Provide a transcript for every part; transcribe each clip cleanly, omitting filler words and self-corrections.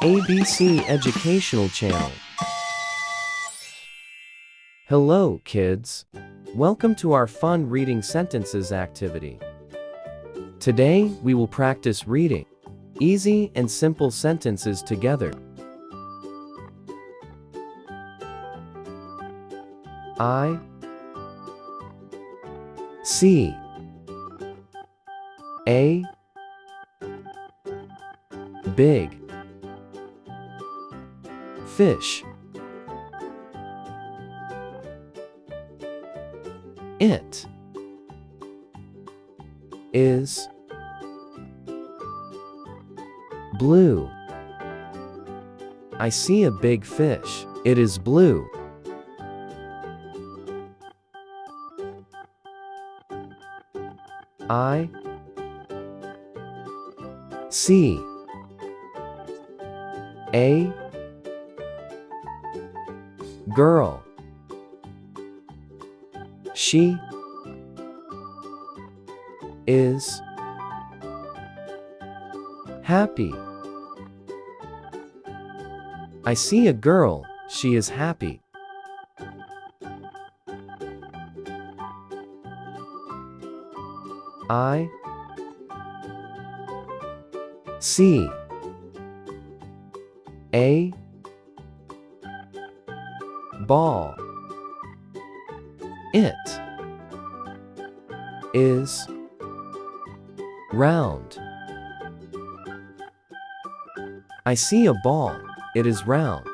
ABC Educational Channel. Hello, kids. Welcome to our fun reading sentences activity. Today, we will practice reading easy and simple sentences together. I see a big fish. It is blue. I see a big fish. It is blue. I see a girl. She is happy. I see a girl. She is happy. I see a ball. It is round. I see a ball. It is round.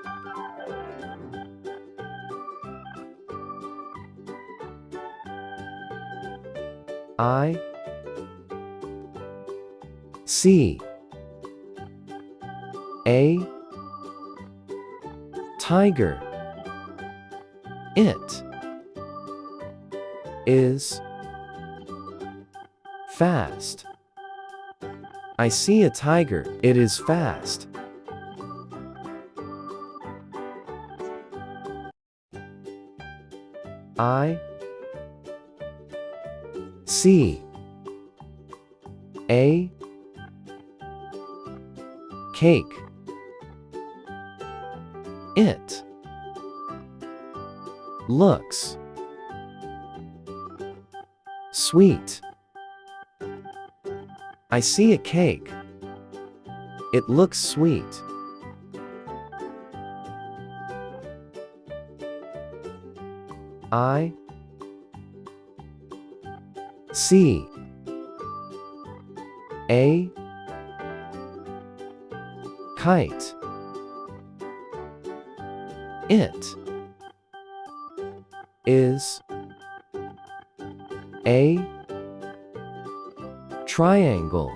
I see a tiger. It is fast. I see a tiger. It is fast. I see a cake. It looks sweet. I see a cake. It looks sweet. I see a kite. It is a triangle.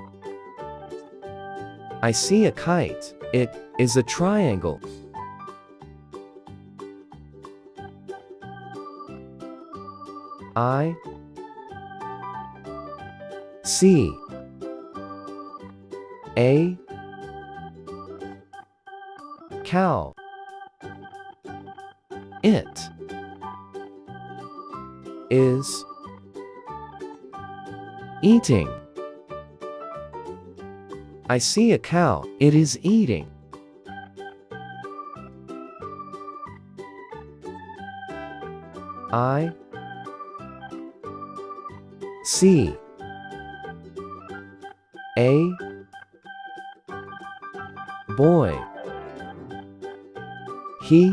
I see a kite. It is a triangle. I see a cow. It is eating. I see a cow. It is eating. I see a boy. He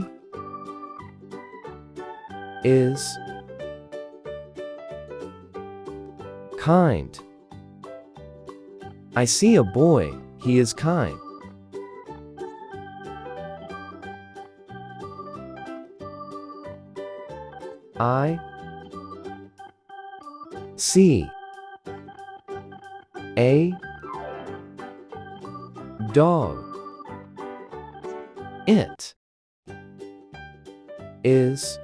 is kind. I see a boy. He is kind. I see a dog. It is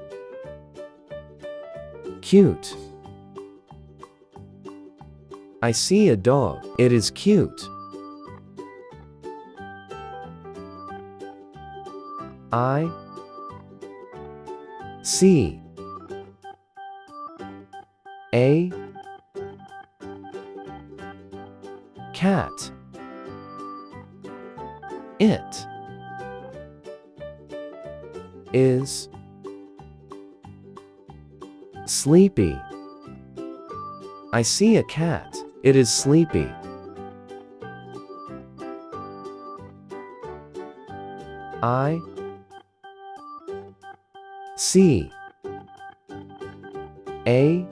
cute. I see a dog. It is cute. I see a cat. It is sleepy. I see a cat. It is sleepy. I see a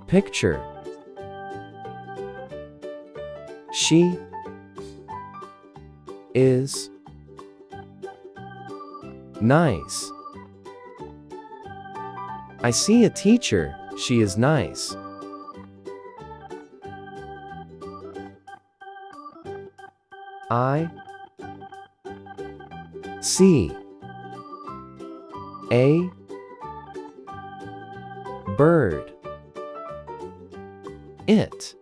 picture. She is nice. I see a teacher. She is nice. I see a bird. It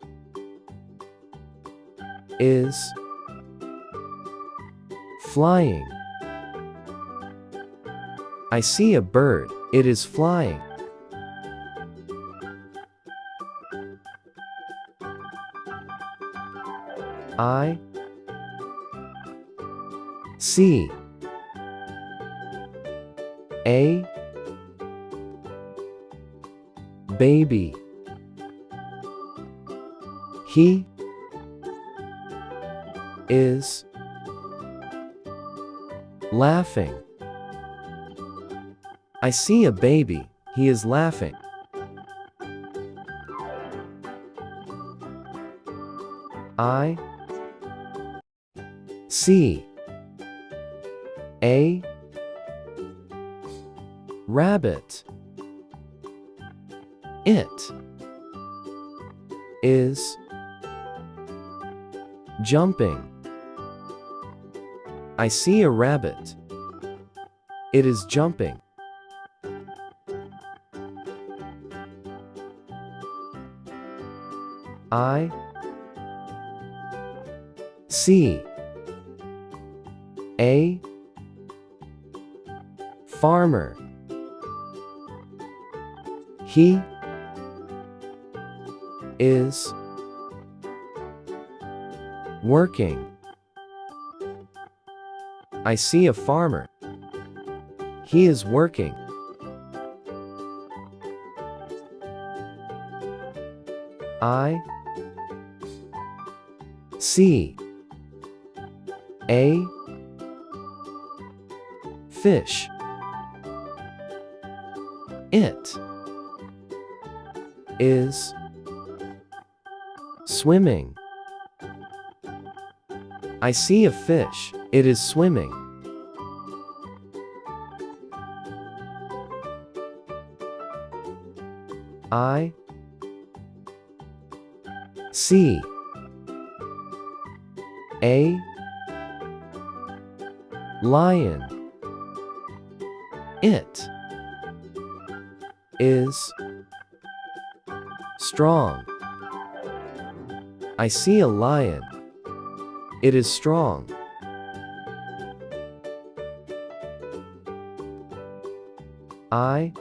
is flying. I see a bird. It is flying. I see a baby. He is laughing. I see a baby. He is laughing. I see a rabbit. It is jumping. I see a rabbit. It is jumping. I see a farmer. He is working. I see a farmer. He is working. I see a fish. It is swimming. I see a fish. It is swimming. I see a lion. It is strong. I see a lion. It is strong. I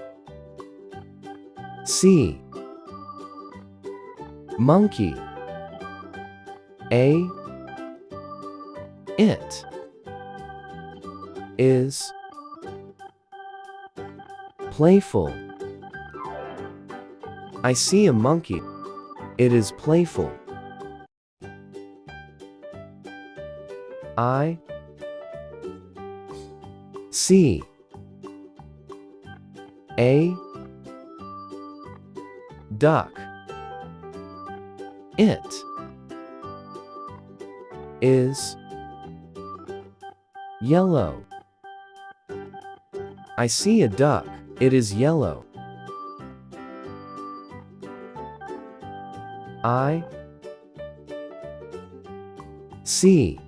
see monkey. It is playful. I see a monkey. It is playful. I see a duck. It is yellow. I see a duck. It is yellow. I see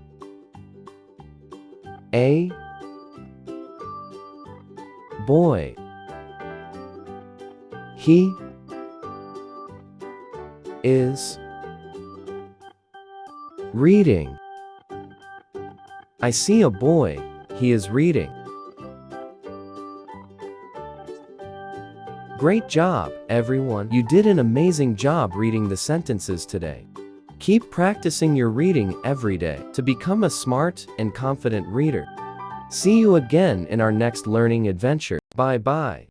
a boy. He is reading. I see a boy. He is reading. Great job, everyone. You did an amazing job reading the sentences today. Keep practicing your reading every day to become a smart and confident reader. See you again in our next learning adventure. Bye bye.